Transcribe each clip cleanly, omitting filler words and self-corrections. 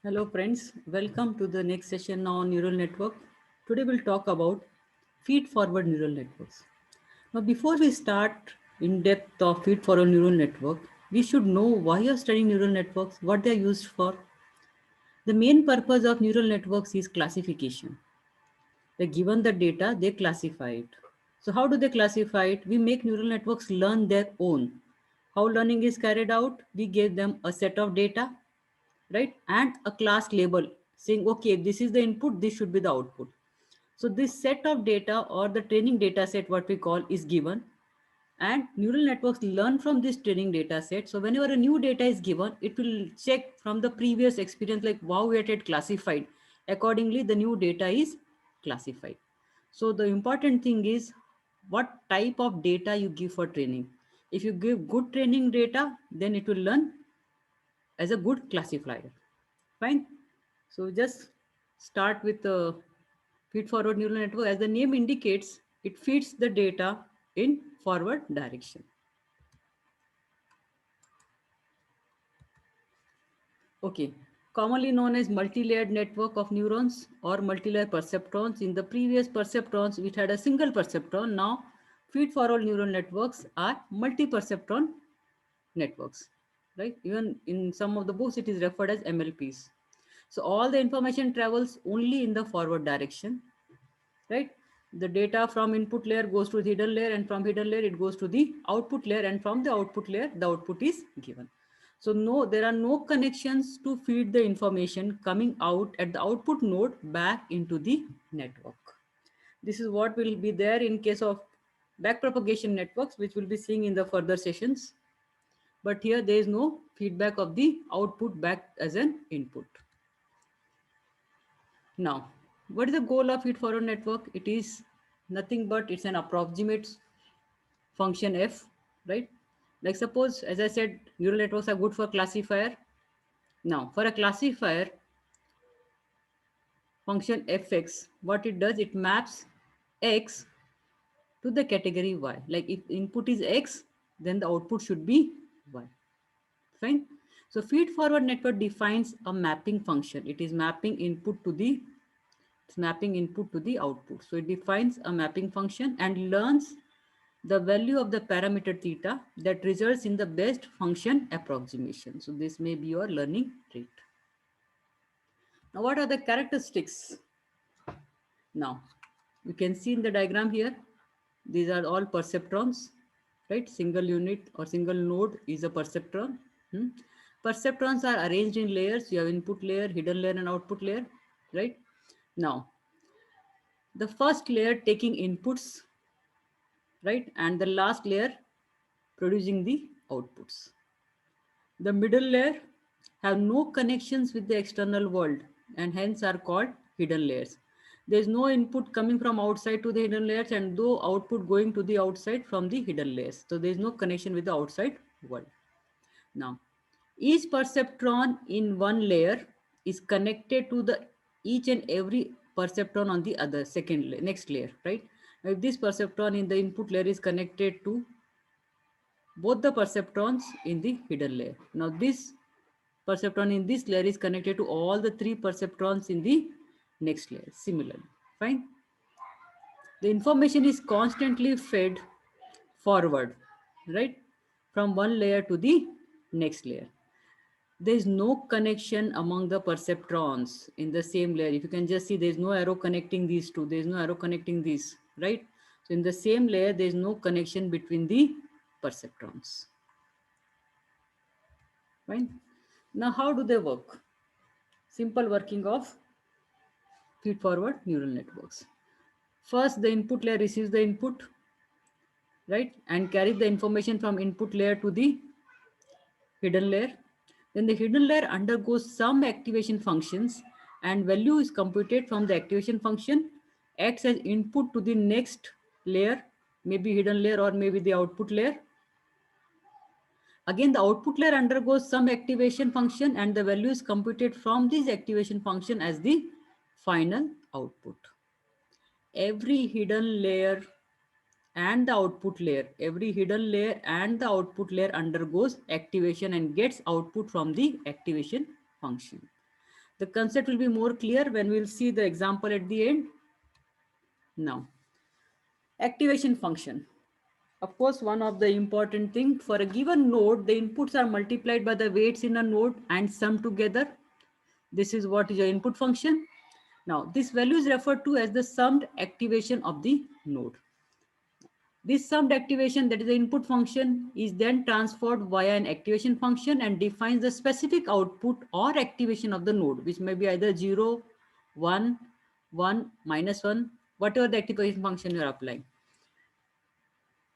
Hello friends, welcome to the next session on neural network. Today we'll talk about feed forward neural networks. Now before we start in depth of feed forward neural network, we should know why you're studying neural networks, what they're used for. The main purpose of neural networks is classification. They're given the data, they classify it. So how do they classify it? We make neural networks learn their own. How learning is carried out? We give them a set of data, right, and a class label saying okay, this is the input, this should be the output. So this set of data or the training data set, what we call, is given, and neural networks learn from this training data set. So whenever a new data is given, it will check from the previous experience, like wow, we had it classified accordingly, the new data is classified. So the important thing is what type of data you give for training. If you give good training data, then it will learn as a good classifier. Fine. So just start with the feed forward neural network. As the name indicates, it feeds the data in forward direction. Okay. Commonly known as multi-layered network of neurons or multi-layer perceptrons. In the previous perceptrons, which had a single perceptron, now feed-forward neural networks are multi-perceptron networks. Right? Even in some of the books, it is referred as MLPs. So all the information travels only in the forward direction, right? The data from input layer goes to the hidden layer, and from hidden layer it goes to the output layer, and from the output layer the output is given. So no, there are no connections to feed the information coming out at the output node back into the network. This is what will be there in case of backpropagation networks, which we'll be seeing in the further sessions. But here there is no feedback of the output back as an input. Now, what is the goal of feed forward network? It is nothing but it's an approximate function f, right? Like suppose, as I said, neural networks are good for classifier. Now, for a classifier function fx, what it does, it maps x to the category y. Like if input is x, then the output should be y. Fine. So feed forward network defines a mapping function. It is mapping input to the It's mapping input to the output. So it defines a mapping function and learns the value of the parameter theta that results in the best function approximation. So this may be your learning rate. Now, what are the characteristics? Now, you can see in the diagram here, these are all perceptrons, right? Single unit or single node is a perceptron. Hmm? Perceptrons are arranged in layers. You have input layer, hidden layer, and output layer, right? Now, the first layer taking inputs, right, and the last layer producing the outputs. The middle layer have no connections with the external world and hence are called hidden layers. There is no input coming from outside to the hidden layers and no output going to the outside from the hidden layers. So there is no connection with the outside world. Now, each perceptron in one layer is connected to the each and every perceptron on the other next layer, right? Now, if this perceptron in the input layer is connected to both the perceptrons in the hidden layer. Now this perceptron in this layer is connected to all the three perceptrons in the next layer. Similarly, fine. The information is constantly fed forward, right? From one layer to the next layer. There is no connection among the perceptrons in the same layer. If you can just see, there is no arrow connecting these two. There is no arrow connecting these, right? So in the same layer, there is no connection between the perceptrons. Fine. Now, how do they work? Simple working of feed-forward neural networks. First, the input layer receives the input, right, and carries the information from input layer to the hidden layer. Then the hidden layer undergoes some activation functions and value is computed from the activation function, acts as input to the next layer, maybe hidden layer or maybe the output layer. Again, the output layer undergoes some activation function and the value is computed from this activation function as the final output. Every hidden layer and the output layer, every hidden layer and the output layer undergoes activation and gets output from the activation function. The concept will be more clear when we'll see the example at the end. Now, activation function. Of course, one of the important thing for a given node, the inputs are multiplied by the weights in a node and summed together. This is what is your input function. Now, this value is referred to as the summed activation of the node. This summed activation, that is the input function, is then transferred via an activation function and defines the specific output or activation of the node, which may be either 0, 1, 1, -1, whatever the activation function you are applying.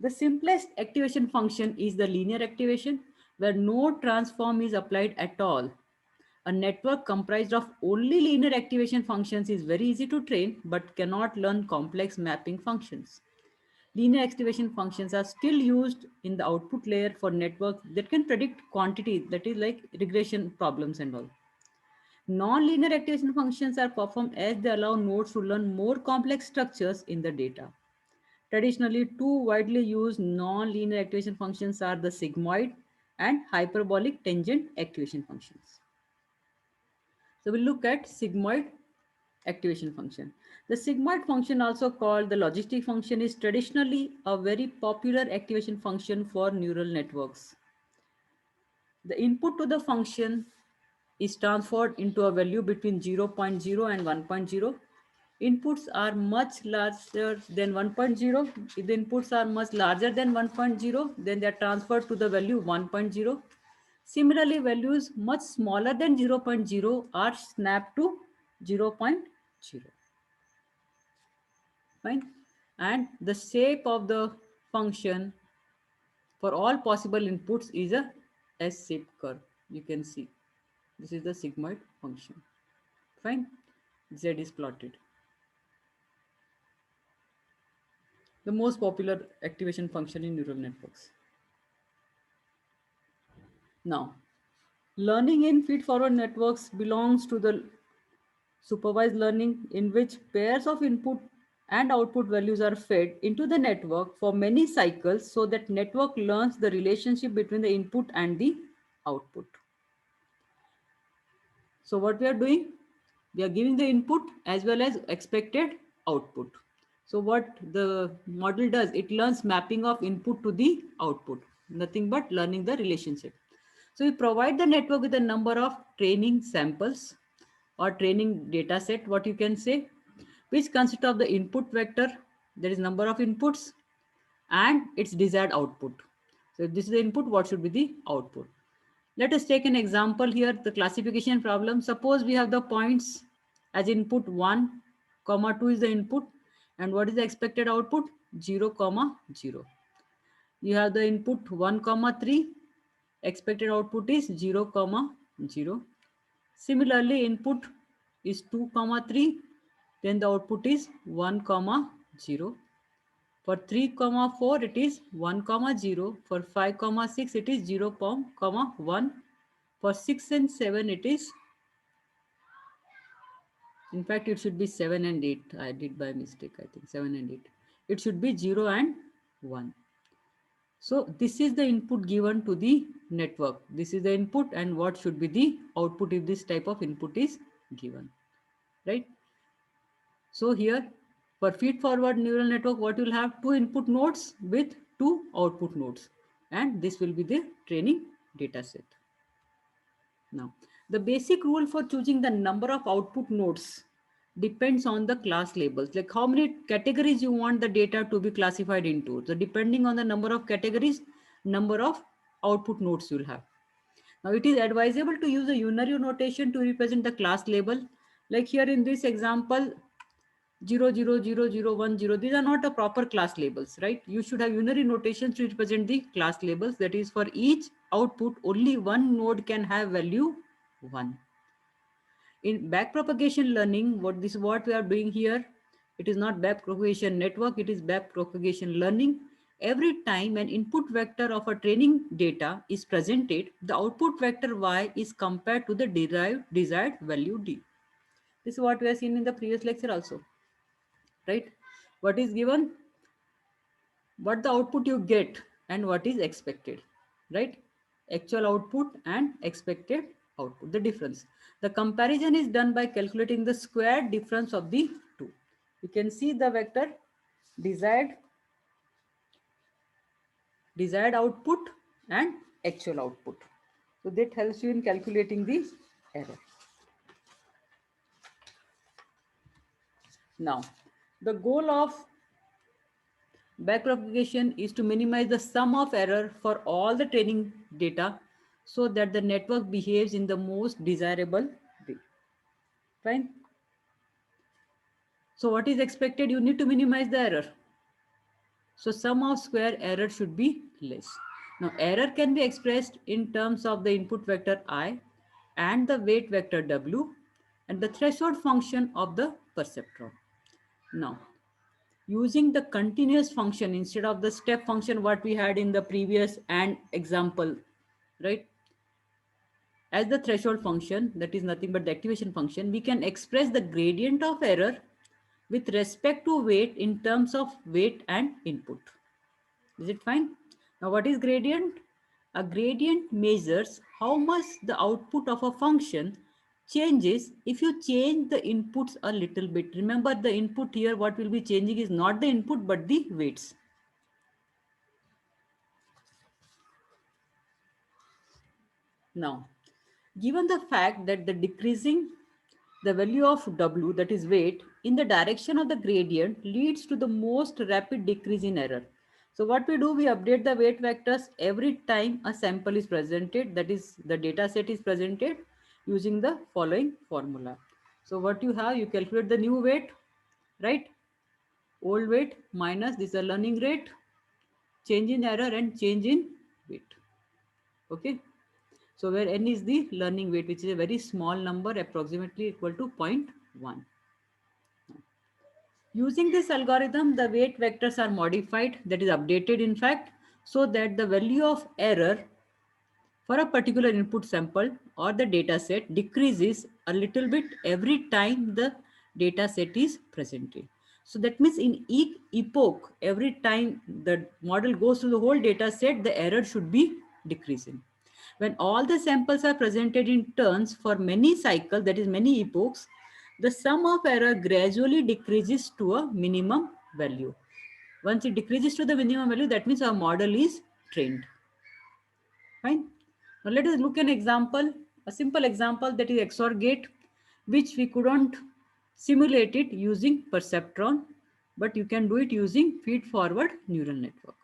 The simplest activation function is the linear activation, where no transform is applied at all. A network comprised of only linear activation functions is very easy to train, but cannot learn complex mapping functions. Linear activation functions are still used in the output layer for networks that can predict quantity, that is like regression problems and all. Non-linear activation functions are performed as they allow nodes to learn more complex structures in the data. Traditionally, two widely used non-linear activation functions are the sigmoid and hyperbolic tangent activation functions. So we'll look at sigmoid activation function. The sigmoid function, also called the logistic function, is traditionally a very popular activation function for neural networks. The input to the function is transferred into a value between 0 0.0 and 1.0. Inputs are much larger than 1.0. If the inputs are much larger than 1.0, then they are transferred to the value 1.0. Similarly, values much smaller than 0.0 are snapped to 0.0. Fine. And the shape of the function for all possible inputs is a S-shaped curve. You can see this is the sigmoid function. Fine. Z is plotted. The most popular activation function in neural networks. Now, learning in feed-forward networks belongs to the supervised learning, in which pairs of input and output values are fed into the network for many cycles so that network learns the relationship between the input and the output. So what we are doing, we are giving the input as well as expected output. So what the model does, it learns mapping of input to the output, nothing but learning the relationship. So we provide the network with a number of training samples or training data set, what you can say, which consists of the input vector, there is number of inputs, and its desired output. So if this is the input, what should be the output? Let us take an example here, the classification problem. Suppose we have the points as input 1, comma 2 is the input, and what is the expected output? 0, comma 0. You have the input 1, comma 3, expected output is 0, comma 0. Similarly, input is 2, comma 3, then the output is 1, comma 0. For 3, comma 4, it is 1, comma 0. For 5, comma 6, it is 0, comma 1. For 6 and 7, it is, in fact, it should be 7 and 8. I did by mistake, I think 7 and 8. It should be 0 and 1. So this is the input given to the network. This is the input, and what should be the output if this type of input is given, right? So here for feed forward neural network, what you'll have, two input nodes with two output nodes, and this will be the training data set. Now, the basic rule for choosing the number of output nodes depends on the class labels, like how many categories you want the data to be classified into. So depending on the number of categories, number of output nodes you'll have. Now it is advisable to use a unary notation to represent the class label. Like here in this example, 0, 0, 0, 0, 1, 0, these are not a proper class labels, right? You should have unary notations to represent the class labels. That is, for each output, only one node can have value 1. In backpropagation learning, what we are doing here, it is not backpropagation network, it is backpropagation learning. Every time an input vector of a training data is presented, the output vector y is compared to the desired value d. This is what we have seen in the previous lecture also, right? What is given, what the output you get, and what is expected, right? Actual output and expected output, the difference. The comparison is done by calculating the square difference of the two. You can see the vector desired output and actual output. So that helps you in calculating the error. Now, the goal of backpropagation is to minimize the sum of error for all the training data so that the network behaves in the most desirable way. Fine. So what is expected? You need to minimize the error. So sum of square error should be less. Now error can be expressed in terms of the input vector I and the weight vector W and the threshold function of the perceptron. Now using the continuous function instead of the step function what we had in the previous and example, right? As the threshold function, that is nothing but the activation function, we can express the gradient of error with respect to weight in terms of weight and input. Is it fine? Now what is gradient? A gradient measures how much the output of a function changes if you change the inputs a little bit. Remember the input here, what will be changing is not the input but the weights. Now, given the fact that the decreasing the value of W, that is weight, in the direction of the gradient leads to the most rapid decrease in error. So what we do, we update the weight vectors every time a sample is presented, that is the data set is presented using the following formula. So what you have, you calculate the new weight, right? Old weight minus this is the learning rate, change in error and change in weight. Okay. So where n is the learning weight, which is a very small number, approximately equal to 0.1. Using this algorithm, the weight vectors are modified, that is updated in fact, so that the value of error for a particular input sample or the data set decreases a little bit every time the data set is presented. So that means in each epoch, every time the model goes through the whole data set, the error should be decreasing. When all the samples are presented in turns for many cycles, that is many epochs, the sum of error gradually decreases to a minimum value. Once it decreases to the minimum value, that means our model is trained. Fine. Now let us look at an example, a simple example, that is XOR gate, which we couldn't simulate it using perceptron, but you can do it using feed-forward neural network.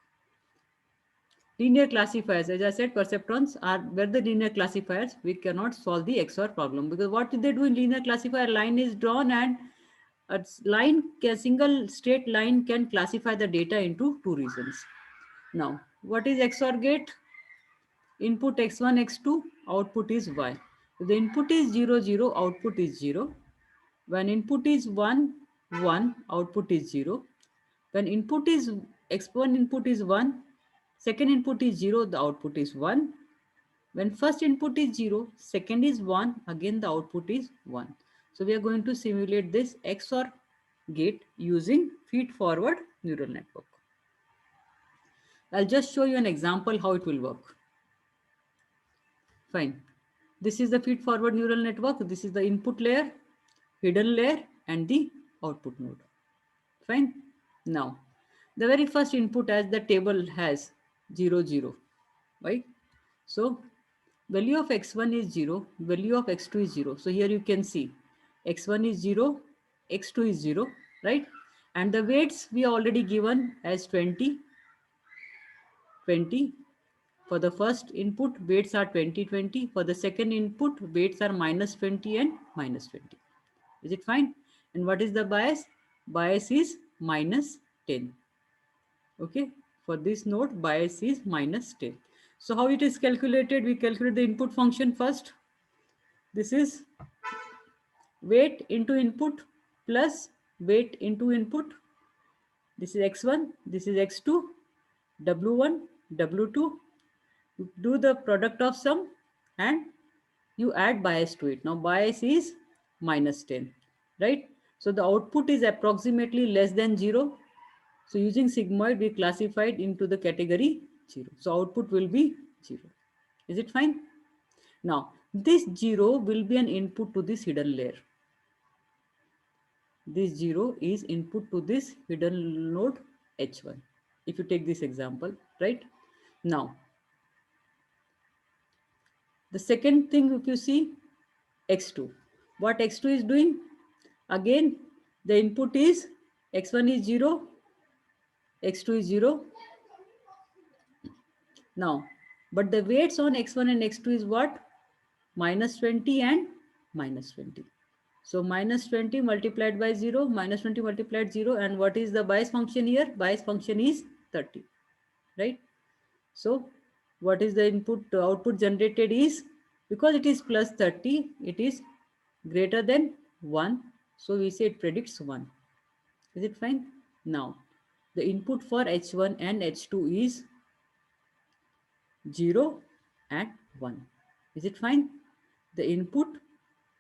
Linear classifiers, as I said, perceptrons are where the linear classifiers, we cannot solve the XOR problem because what they do in linear classifier, line is drawn and a single straight line can classify the data into two regions. Now, what is XOR gate? Input x1, x2, output is y. If the input is 0, 0, output is 0. When input is 1, 1, output is 0. When input is x1 input is 1, second input is 0, the output is 1. When first input is 0, second is 1, again the output is 1. So we are going to simulate this XOR gate using feed-forward neural network. I'll just show you an example how it will work. Fine. This is the feed-forward neural network. This is the input layer, hidden layer, and the output node. Fine. Now, the very first input as the table has 0, 0, right? So, value of x1 is 0, value of x2 is 0. So, here you can see x1 is 0, x2 is 0, right? And the weights we already given as 20, 20. For the first input, weights are 20, 20. For the second input, weights are minus 20 and minus 20. Is it fine? And what is the bias? Bias is minus 10. Okay. For this node, bias is minus 10. So how it is calculated? We calculate the input function first. This is weight into input plus weight into input. This is x1, this is x2, w1, w2. You do the product of sum and you add bias to it. Now bias is minus 10, right? So the output is approximately less than 0. So using sigmoid, we classified into the category 0. So output will be 0. Is it fine? Now, This 0 will be an input to this hidden layer. This 0 is input to this hidden node H1. If you take this example, right? Now, the second thing, if you see X2, what X2 is doing? Again, the input is X1 is 0, X2 is 0. Now, but the weights on X1 and X2 is what? Minus 20 and minus 20. So minus 20 multiplied by 0, minus 20 multiplied 0. And what is the bias function here? Bias function is 30, right? So what is the input output generated is, because it is plus 30, it is greater than 1. So we say it predicts 1. Is it fine? Now, the input for H1 and H2 is 0 and 1. Is it fine? The input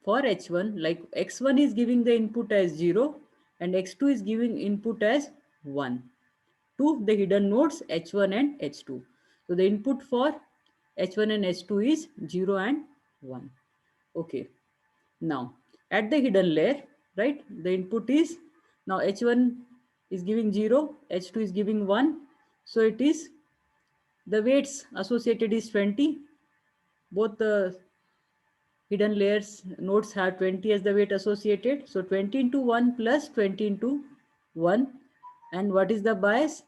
for H1, like X1 is giving the input as 0 and X2 is giving input as 1 to the hidden nodes H1 and H2. So the input for H1 and H2 is 0 and 1. Okay. Now, at the hidden layer, right, the input is, now H1 is giving 0, H2 is giving 1. So it is, the weights associated is 20. Both the hidden layers nodes have 20 as the weight associated. So 20 into 1 plus 20 into 1. And what is the bias?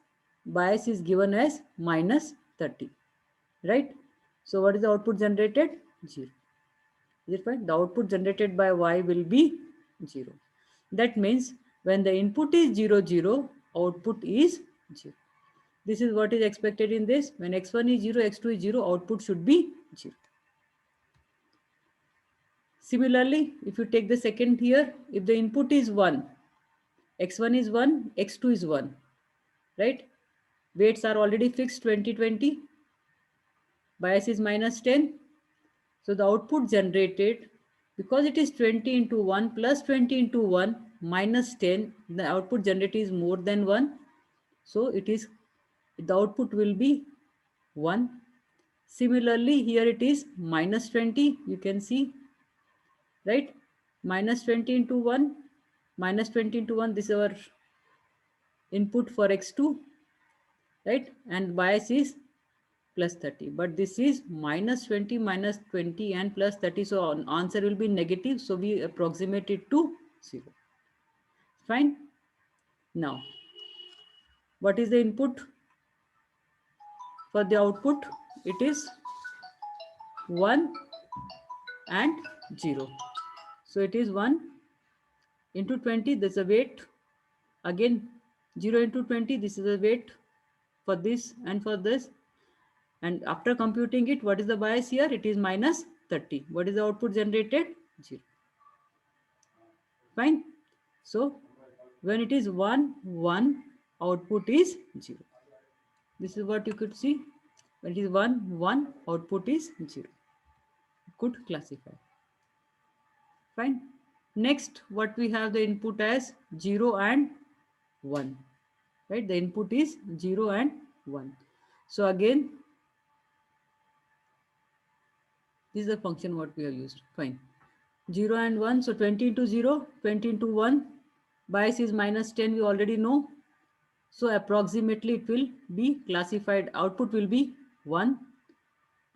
Bias is given as minus 30, right? So what is the output generated? 0. Is it fine? The output generated by Y will be 0. That means when the input is 0, 0, output is 0. This is what is expected in this. When X1 is 0, X2 is 0, output should be 0. Similarly, if you take the second here, if the input is 1, X1 is 1, X2 is 1, right? Weights are already fixed 20, 20. Bias is minus 10. So the output generated, because it is 20 into 1 plus 20 into 1 minus 10, the output generated is more than 1. So it is, the output will be 1. Similarly, here it is minus 20. You can see, right? Minus 20 into 1, minus 20 into 1. This is our input for X2, right? And bias is plus 30. But this is minus 20, minus 20 and plus 30. So answer will be negative. So we approximate it to 0. Fine. Now, what is the input for the output? It is 1 and 0. So it is 1 into 20. There's a weight. Again, 0 into 20. This is a weight for this and for this. And after computing it, what is the bias here? It is minus 30. What is the output generated? 0. Fine. So when it is 1, 1, output is 0. This is what you could see. When it is 1, 1, output is 0. Could classify. Fine. Next, what we have the input as 0 and 1. Right? The input is 0 and 1. So again, this is the function what we have used. Fine. 0 and 1. So 20 into 0, 20 into 1. Bias is minus 10, we already know. So approximately it will be classified. Output will be 1.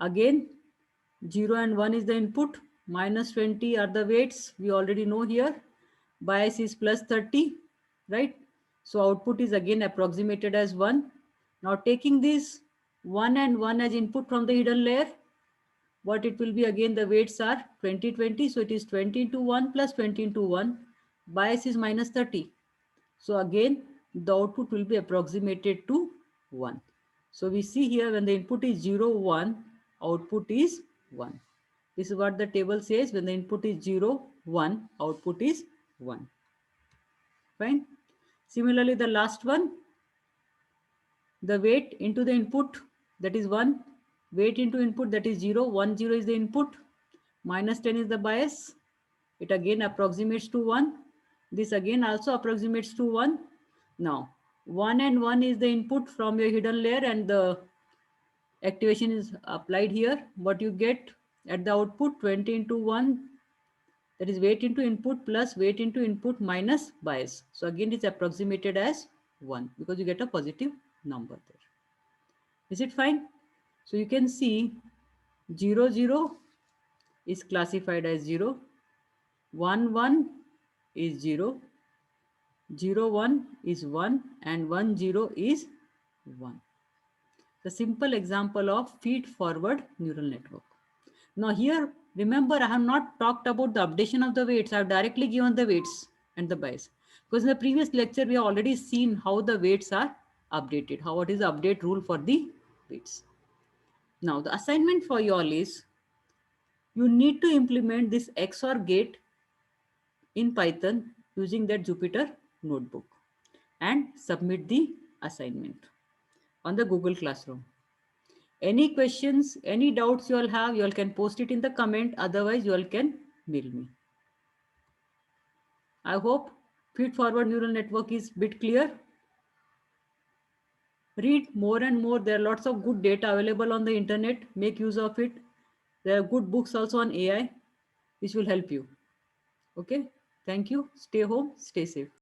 Again, 0 and 1 is the input. Minus 20 are the weights. We already know here. Bias is plus 30, right? So output is again approximated as 1. Now taking this 1 and 1 as input from the hidden layer, what it will be, again the weights are 20, 20. So it is 20 into 1 plus 20 into 1. Bias is minus 30. So again, the output will be approximated to 1. So we see here when the input is 0, 1, output is 1. This is what the table says. When the input is 0, 1, output is 1. Fine. Similarly, the last one, the weight into the input, that is 1. Weight into input, that is 0. 1, 0 is the input. Minus 10 is the bias. It again approximates to 1. This again also approximates to 1. Now, 1 and 1 is the input from your hidden layer and the activation is applied here. What you get? At the output, 20 into 1, that is weight into input plus weight into input minus bias. So again, it's approximated as 1 because you get a positive number there. Is it fine? So you can see 0, 0 is classified as 0, 1, 1 is 0, 0, 1 is 1, and 1, 0 is 1. The simple example of feed-forward neural network. Now here, remember, I have not talked about the updation of the weights. I have directly given the weights and the bias. Because in the previous lecture, we have already seen how the weights are updated, how what is the update rule for the weights. Now, the assignment for you all is you need to implement this XOR gate in Python using that Jupyter notebook and submit the assignment on the Google Classroom. Any questions, any doubts you all have, you all can post it in the comment. Otherwise, you all can mail me. I hope feed-forward neural network is a bit clear. Read more and more. There are lots of good data available on the internet. Make use of it. There are good books also on AI, which will help you. Okay. Thank you. Stay home. Stay safe.